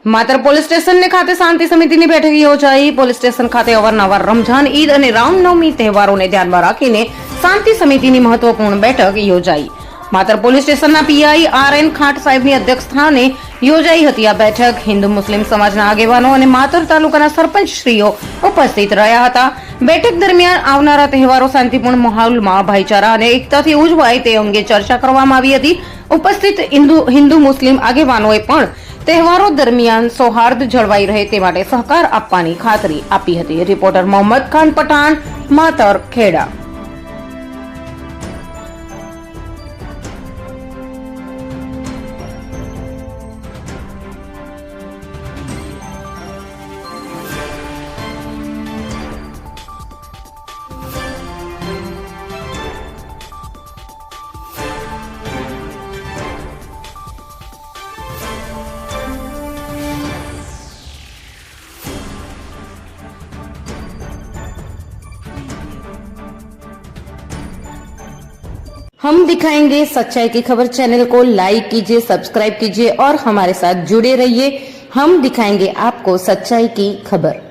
માત્ર police station ખાતે શાંતિ સમિતિની બેઠક યોજાઈ. પોલીસ સ્ટેશન ખાતે અવારનવાર રમઝાન, ઈદ અને રામનવમી તહેવારોને ધ્યાનમાં રાખીને શાંતિ સમિતિની મહત્વપૂર્ણ બેઠક યોજાઈ. માત્ર પોલીસ સ્ટેશનના પીઆઈ આર.એન. ખાટ સાહેબની અધ્યક્ષસ્થાને યોજાઈ હતી. આ બેઠક હિન્દુ મુસ્લિમ સમાજના આગેવાનો અને માતર તાલુકાના સરપંચશ્રીઓ ઉપસ્થિત રહ્યા હતા. બેઠક દરમિયાન આવનારા તહેવારો શાંતિપૂર્ણ માહોલમાં ભાઈચારા અને એકતાથી ઉજવાય તે અંગે ચર્ચા કરવામાં આવી હતી. ઉપસ્થિત હિન્દુ મુસ્લિમ આગેવાનોએ પણ તહેવારો દરમિયાન સૌહાર્દ જળવાઈ રહે તે માટે સહકાર આપવાની ખાતરી આપી હતી. રિપોર્ટર મોહમ્મદ ખાન પઠાણ, માતર, ખેડા. हम दिखाएंगे सच्चाई की खबर चैनल को लाइक कीजिए, सब्सक्राइब कीजिए और हमारे साथ जुड़े रहिए. हम दिखाएंगे आपको सच्चाई की खबर.